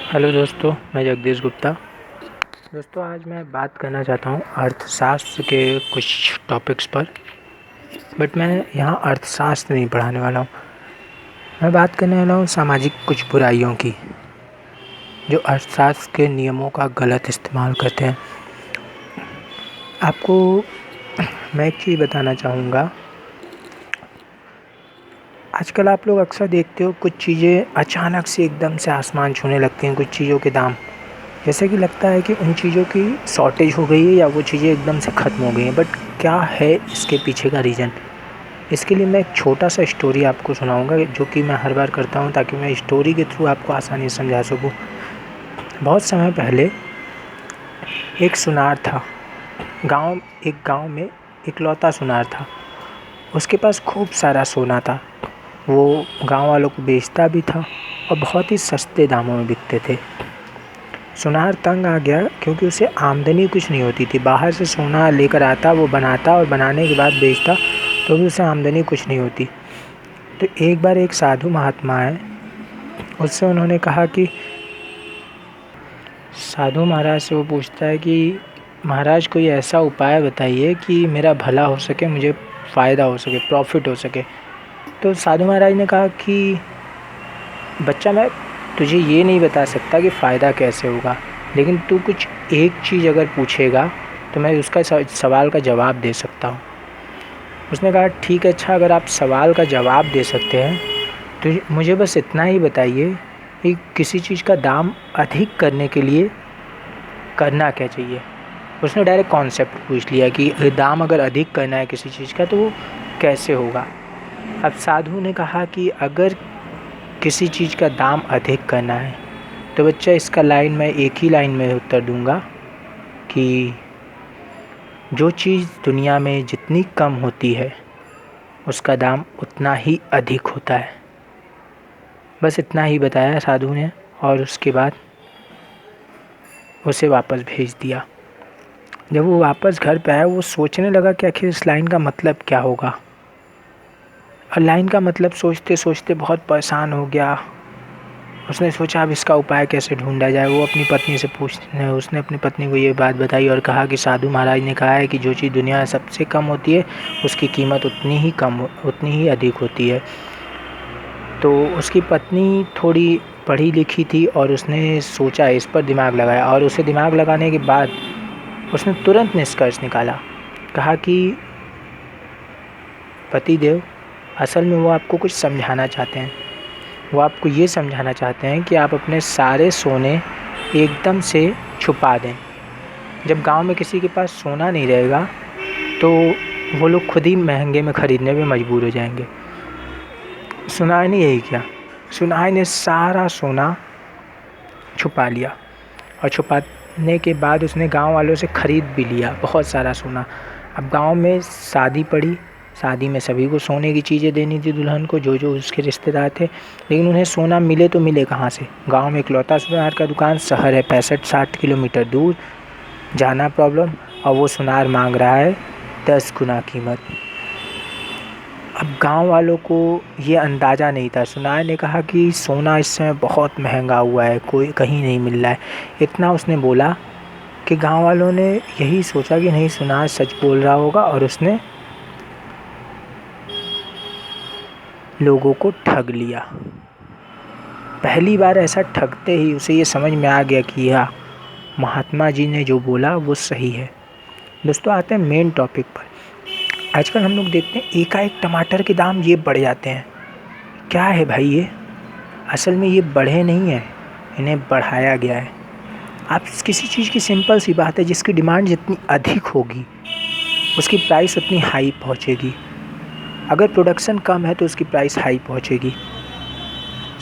Hello दोस्तों, मैं जगदीश गुप्ता। दोस्तों, आज मैं बात करना चाहता हूँ अर्थशास्त्र के कुछ टॉपिक्स पर। बट मैं यहाँ अर्थशास्त्र नहीं पढ़ाने वाला हूँ। मैं बात करने वाला हूँ सामाजिक कुछ बुराइयों की, जो अर्थशास्त्र के नियमों का गलत इस्तेमाल करते हैं। आपको मैं एक चीज़ बताना चाहूँगा। आजकल आप लोग अक्सर देखते हो, कुछ चीज़ें अचानक से एकदम से आसमान छूने लगती हैं। कुछ चीज़ों के दाम जैसे कि लगता है कि उन चीज़ों की शॉर्टेज हो गई है या वो चीज़ें एकदम से ख़त्म हो गई हैं। बट क्या है इसके पीछे का रीज़न? इसके लिए मैं एक छोटा सा स्टोरी आपको सुनाऊंगा, जो कि मैं हर बार करता हूं, ताकि मैं स्टोरी के थ्रू आपको आसानी से समझा सकूं। बहुत समय पहले एक सुनार था। एक गांव में इकलौता सुनार था। उसके पास खूब सारा सोना था। वो गांव वालों को बेचता भी था और बहुत ही सस्ते दामों में बिकते थे। सुनार तंग आ गया, क्योंकि उसे आमदनी कुछ नहीं होती थी। बाहर से सोना लेकर आता, वो बनाता और बनाने के बाद बेचता, तो भी उसे आमदनी कुछ नहीं होती। तो एक बार एक साधु महात्मा आए। उससे उन्होंने कहा कि साधु महाराज से वो पूछता है कि महाराज, कोई ऐसा उपाय बताइए कि मेरा भला हो सके, मुझे फ़ायदा हो सके, प्रॉफिट हो सके। तो साधु महाराज ने कहा कि बच्चा, मैं तुझे ये नहीं बता सकता कि फ़ायदा कैसे होगा, लेकिन तू कुछ एक चीज़ अगर पूछेगा तो मैं उसका सवाल का जवाब दे सकता हूँ। उसने कहा ठीक है, अच्छा, अगर आप सवाल का जवाब दे सकते हैं तो मुझे बस इतना ही बताइए कि किसी चीज़ का दाम अधिक करने के लिए करना क्या चाहिए। उसने डायरेक्ट कॉन्सेप्ट पूछ लिया कि दाम अगर अधिक करना है किसी चीज़ का तो वो कैसे होगा। अब साधु ने कहा कि अगर किसी चीज़ का दाम अधिक करना है तो बच्चा, इसका मैं एक ही लाइन में उत्तर दूंगा कि जो चीज़ दुनिया में जितनी कम होती है उसका दाम उतना ही अधिक होता है। बस इतना ही बताया साधु ने, और उसके बाद उसे वापस भेज दिया। जब वो वापस घर पे आया, वो सोचने लगा कि आखिर इस लाइन का मतलब क्या होगा। और लाइन का मतलब सोचते सोचते बहुत परेशान हो गया। उसने सोचा अब इसका उपाय कैसे ढूंढा जाए। वो अपनी पत्नी से उसने अपनी पत्नी को ये बात बताई और कहा कि साधु महाराज ने कहा है कि जो चीज़ दुनिया में सबसे कम होती है उसकी कीमत उतनी ही अधिक होती है। तो उसकी पत्नी थोड़ी पढ़ी लिखी थी और उसने सोचा, इस पर दिमाग लगाया, और उसे दिमाग लगाने के बाद उसने तुरंत निष्कर्ष निकाला। कहा कि पतिदेव, असल में वो आपको कुछ समझाना चाहते हैं। वो आपको ये समझाना चाहते हैं कि आप अपने सारे सोने एकदम से छुपा दें। जब गांव में किसी के पास सोना नहीं रहेगा तो वो लोग खुद ही महंगे में ख़रीदने में मजबूर हो जाएंगे। सुनार ने यही किया। सुनार ने सारा सोना छुपा लिया, और छुपाने के बाद उसने गांव वालों से ख़रीद भी लिया बहुत सारा सोना। अब गांव में शादी पड़ी। शादी में सभी को सोने की चीज़ें देनी थी दुल्हन को, जो जो उसके रिश्तेदार थे। लेकिन उन्हें सोना मिले तो मिले कहाँ से? गांव में इकलौता सुनार का दुकान, शहर है 65-60 किलोमीटर दूर, जाना प्रॉब्लम, और वो सुनार मांग रहा है 10 गुना कीमत। अब गांव वालों को ये अंदाज़ा नहीं था। सुनार ने कहा कि सोना इस समय बहुत महंगा हुआ है, कोई कहीं नहीं मिल रहा है। इतना उसने बोला कि गांव वालों ने यही सोचा कि नहीं, सुनार सच बोल रहा होगा, और उसने लोगों को ठग लिया। पहली बार ऐसा ठगते ही उसे ये समझ में आ गया कि यह महात्मा जी ने जो बोला वो सही है। दोस्तों, आते हैं मेन टॉपिक पर। आजकल हम लोग देखते हैं एकाएक टमाटर के दाम ये बढ़ जाते हैं। क्या है भाई ये? असल में ये बढ़े नहीं है, इन्हें बढ़ाया गया है। आप किसी चीज़ की सिंपल सी बात है, जिसकी डिमांड जितनी अधिक होगी उसकी प्राइस उतनी हाई पहुंचेगी। अगर प्रोडक्शन कम है तो उसकी प्राइस हाई पहुंचेगी।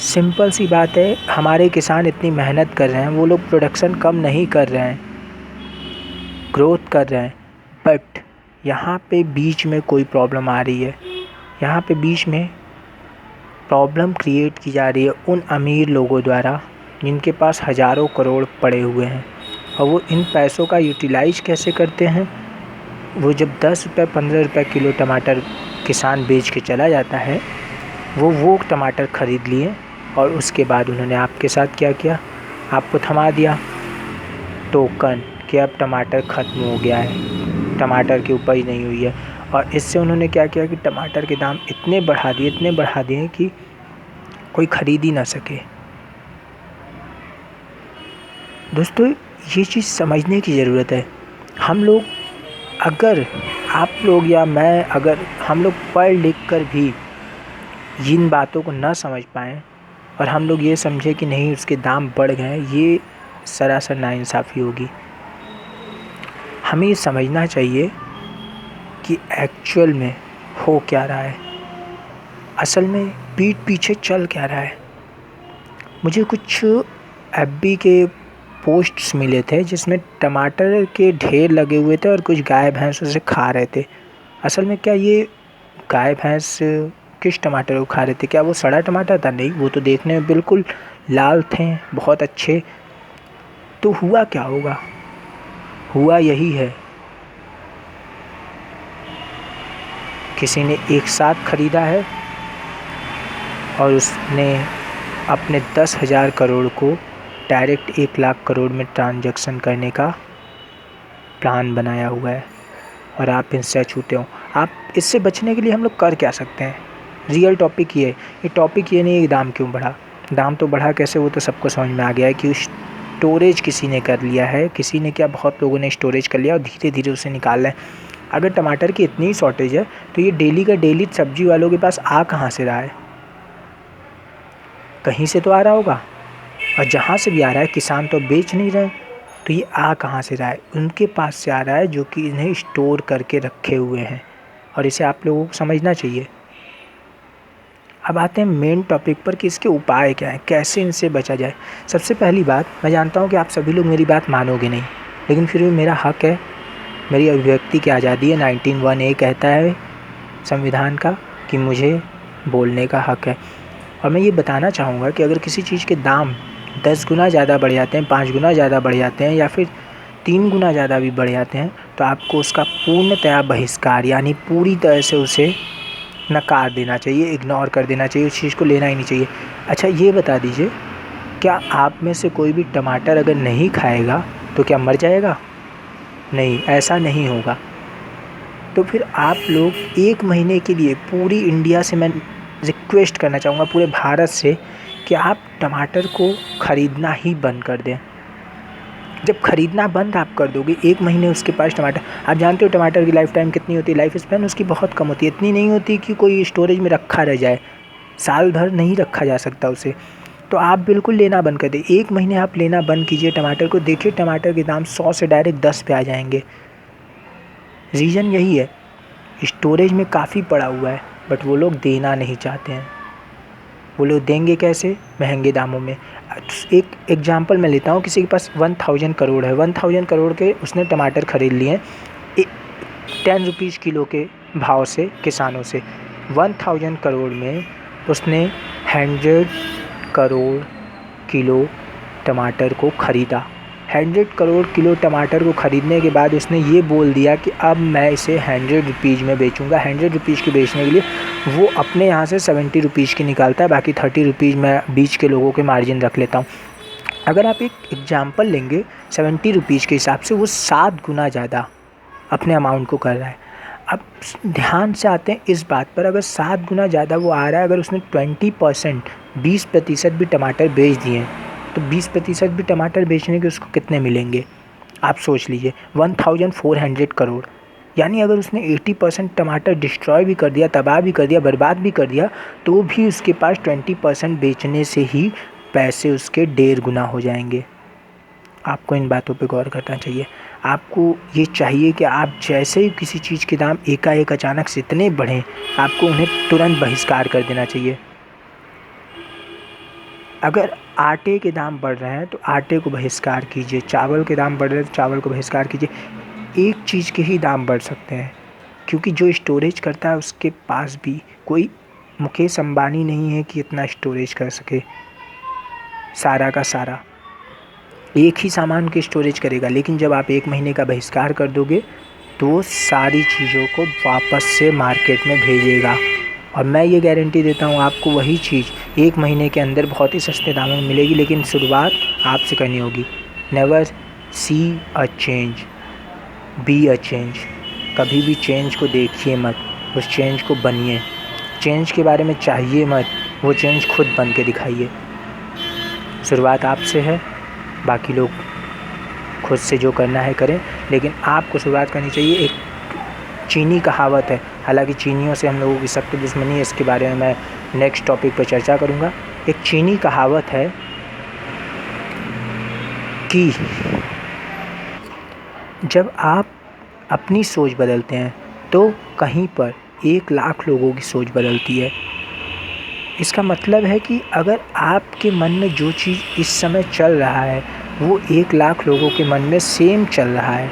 सिंपल सी बात है, हमारे किसान इतनी मेहनत कर रहे हैं, वो लोग प्रोडक्शन कम नहीं कर रहे हैं, ग्रोथ कर रहे हैं। बट यहाँ पे बीच में कोई प्रॉब्लम आ रही है। यहाँ पे बीच में प्रॉब्लम क्रिएट की जा रही है उन अमीर लोगों द्वारा जिनके पास हज़ारों करोड़ पड़े हुए हैं। और वो इन पैसों का यूटिलाइज कैसे करते हैं? वो जब 10 रुपये 15 रुपये किलो टमाटर किसान बेच के चला जाता है, वो टमाटर ख़रीद लिए, और उसके बाद उन्होंने आपके साथ क्या किया? आपको थमा दिया टोकन कि अब टमाटर ख़त्म हो गया है, टमाटर की उपज नहीं हुई है। और इससे उन्होंने क्या किया कि टमाटर के दाम इतने बढ़ा दिए कि कोई ख़रीद ही ना सके। दोस्तों, ये चीज़ समझने की ज़रूरत है। हम लोग अगर आप लोग या मैं, अगर हम लोग पढ़ लिख कर भी इन बातों को ना समझ पाएँ और हम लोग ये समझे कि नहीं उसके दाम बढ़ गए, ये सरासर नाइंसाफ़ी होगी। हमें ये समझना चाहिए कि एक्चुअल में हो क्या रहा है, असल में पीठ पीछे चल क्या रहा है। मुझे कुछ एफबी के पोस्ट्स मिले थे जिसमें टमाटर के ढेर लगे हुए थे और कुछ गाय भैंस उसे खा रहे थे। असल में क्या ये गाय भैंस किस टमाटर को खा रहे थे? क्या वो सड़ा टमाटर था? नहीं, वो तो देखने में बिल्कुल लाल थे, बहुत अच्छे। तो हुआ क्या होगा? हुआ यही है, किसी ने एक साथ ख़रीदा है और उसने अपने 10,000 करोड़ को डायरेक्ट 1 लाख करोड़ में ट्रांजैक्शन करने का प्लान बनाया हुआ है और आप इनसे अछूते हो। आप इससे बचने के लिए हम लोग कर क्या सकते हैं? रियल टॉपिक ये है। ये टॉपिक ये नहीं है कि दाम क्यों बढ़ा। दाम तो बढ़ा कैसे, वो तो सबको समझ में आ गया है कि स्टोरेज किसी ने कर लिया है। किसी ने क्या, बहुत लोगों ने स्टोरेज कर लिया और धीरे धीरे उसे निकाल रहे हैं। अगर टमाटर की इतनी ही शॉर्टेज है तो ये डेली का डेली सब्जी वालों के पास आ कहाँ से रहा है? कहीं से तो आ रहा होगा, और जहाँ से भी आ रहा है किसान तो बेच नहीं रहे, तो ये आ कहाँ से रहा है? उनके पास से आ रहा है जो कि इन्हें स्टोर करके रखे हुए हैं, और इसे आप लोगों को समझना चाहिए। अब आते हैं मेन टॉपिक पर कि इसके उपाय क्या हैं, कैसे इनसे बचा जाए। सबसे पहली बात, मैं जानता हूँ कि आप सभी लोग मेरी बात मानोगे नहीं, लेकिन फिर भी मेरा हक है, मेरी अभिव्यक्ति की आज़ादी है। 19(1) कहता है संविधान का कि मुझे बोलने का हक है। और मैं ये बताना चाहूँगा कि अगर किसी चीज़ के दाम 10 गुना ज़्यादा बढ़ जाते हैं, 5 गुना ज़्यादा बढ़ जाते हैं, या फिर 3 गुना ज़्यादा भी बढ़ जाते हैं, तो आपको उसका पूर्णतया बहिष्कार, यानी पूरी तरह से उसे नकार देना चाहिए, इग्नोर कर देना चाहिए, उस चीज़ को लेना ही नहीं चाहिए। अच्छा ये बता दीजिए, क्या आप में से कोई भी टमाटर अगर नहीं खाएगा तो क्या मर जाएगा? नहीं, ऐसा नहीं होगा। तो फिर आप लोग 1 महीने के लिए पूरी इंडिया से मैं रिक्वेस्ट करना चाहूँगा, पूरे भारत से, कि आप टमाटर को ख़रीदना ही बंद कर दें। जब ख़रीदना बंद आप कर दोगे, 1 महीने उसके पास टमाटर, आप जानते हो टमाटर की लाइफ टाइम कितनी होती है? लाइफ स्पैन उसकी बहुत कम होती है, इतनी नहीं होती कि कोई स्टोरेज में रखा रह जाए, साल भर नहीं रखा जा सकता उसे। तो आप बिल्कुल लेना बंद कर दें, 1 महीने आप लेना बंद कीजिए टमाटर को। देखिए टमाटर के दाम 100 से डायरेक्ट 10 पे आ जाएंगे। रीज़न यही है, स्टोरेज में काफ़ी पड़ा हुआ है, बट वो लोग देना नहीं चाहते हैं। वो लोग देंगे कैसे? महंगे दामों में। एक एग्जांपल मैं लेता हूँ, किसी के पास 1000 करोड़ है, 1000 करोड़ के उसने टमाटर ख़रीद लिए 10 रुपीज़ किलो के भाव से किसानों से। 1000 करोड़ में उसने 100 करोड़ किलो टमाटर को ख़रीदा। 100 करोड़ किलो टमाटर को ख़रीदने के बाद उसने ये बोल दिया कि अब मैं इसे 100 रुपीज़ में बेचूंगा। 100 रुपीज़ की बेचने के लिए वो अपने यहाँ से 70 रुपीज़ की निकालता है, बाकी 30 रुपीज़ मैं बीच के लोगों के मार्जिन रख लेता हूँ। अगर आप एक एग्जांपल लेंगे 70 रुपीज़ के हिसाब से, वो 7 गुना ज़्यादा अपने अमाउंट को कर रहा है। अब ध्यान से आते हैं इस बात पर, अगर 7 गुना ज़्यादा वो आ रहा है, अगर उसने 20% भी टमाटर बेच दिए हैं, तो 20% भी टमाटर बेचने के उसको कितने मिलेंगे? आप सोच लीजिए, 1400 करोड़। यानी अगर उसने 80% टमाटर डिस्ट्रॉय भी कर दिया, तबाह भी कर दिया, बर्बाद भी कर दिया, तो भी उसके पास 20% बेचने से ही पैसे उसके 1.5 गुना हो जाएंगे। आपको इन बातों पे गौर करना चाहिए। आपको ये चाहिए कि आप जैसे ही किसी चीज़ के दाम एकाएक अचानक से इतने बढ़ें, आपको उन्हें तुरंत बहिष्कार कर देना चाहिए। अगर आटे के दाम बढ़ रहे हैं तो आटे को बहिष्कार कीजिए, चावल के दाम बढ़ रहे हैं तो चावल को बहिष्कार कीजिए। एक चीज़ के ही दाम बढ़ सकते हैं, क्योंकि जो स्टोरेज करता है उसके पास भी कोई मुकेश अंबानी नहीं है कि इतना स्टोरेज कर सके। सारा का सारा एक ही सामान की स्टोरेज करेगा, लेकिन जब आप 1 महीने का बहिष्कार कर दोगे तो वो सारी चीज़ों को वापस से मार्केट में भेजेगा। और मैं ये गारंटी देता हूँ आपको वही चीज़ 1 महीने के अंदर बहुत ही सस्ते दामों में मिलेगी, लेकिन शुरुआत आपसे करनी होगी। Never see a change, be a change. कभी भी चेंज को देखिए मत, उस चेंज को बनिए। चेंज के बारे में चाहिए मत, वो चेंज खुद बन के दिखाइए। शुरुआत आपसे है, बाकी लोग खुद से जो करना है करें, लेकिन आपको शुरुआत करनी चाहिए। एक चीनी कहावत है, हालांकि चीनियों से हम लोगों की सख्त दुश्मनी है, इसके बारे में मैं नेक्स्ट टॉपिक पर चर्चा करूंगा। एक चीनी कहावत है कि जब आप अपनी सोच बदलते हैं तो कहीं पर 1 लाख लोगों की सोच बदलती है। इसका मतलब है कि अगर आपके मन में जो चीज़ इस समय चल रहा है वो 1 लाख लोगों के मन में सेम चल रहा है,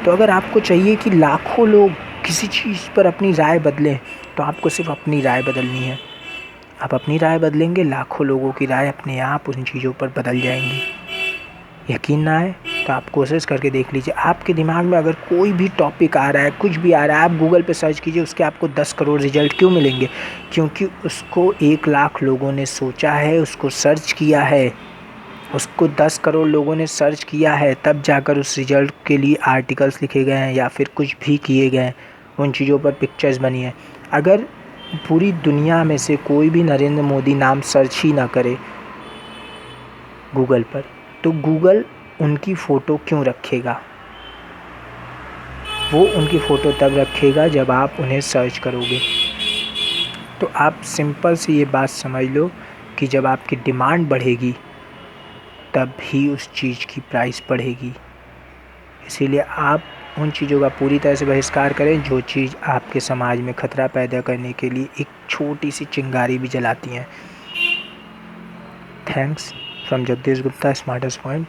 तो अगर आपको चाहिए कि लाखों लोग किसी चीज़ पर अपनी राय बदलें, तो आपको सिर्फ अपनी राय बदलनी है। आप अपनी राय बदलेंगे, लाखों लोगों की राय अपने आप उन चीज़ों पर बदल जाएंगी। यकीन ना आए तो आप कोशिश करके देख लीजिए। आपके दिमाग में अगर कोई भी टॉपिक आ रहा है, कुछ भी आ रहा है, आप गूगल पे सर्च कीजिए, उसके आपको 10 करोड़ रिजल्ट क्यों मिलेंगे? क्योंकि उसको 1 लाख लोगों ने सोचा है, उसको सर्च किया है, उसको 10 करोड़ लोगों ने सर्च किया है, तब जाकर उस रिज़ल्ट के लिए आर्टिकल्स लिखे गए हैं या फिर कुछ भी किए गए हैं, उन चीज़ों पर पिक्चर्स बनी हैं। अगर पूरी दुनिया में से कोई भी नरेंद्र मोदी नाम सर्च ही ना करे गूगल पर, तो गूगल उनकी फ़ोटो क्यों रखेगा? वो उनकी फ़ोटो तब रखेगा जब आप उन्हें सर्च करोगे। तो आप सिंपल सी ये बात समझ लो कि जब आपकी डिमांड बढ़ेगी तब ही उस चीज़ की प्राइस बढ़ेगी। इसीलिए आप उन चीज़ों का पूरी तरह से बहिष्कार करें जो चीज़ आपके समाज में खतरा पैदा करने के लिए एक छोटी सी चिंगारी भी जलाती हैं। Thanks from Jagdish Gupta, smartest point.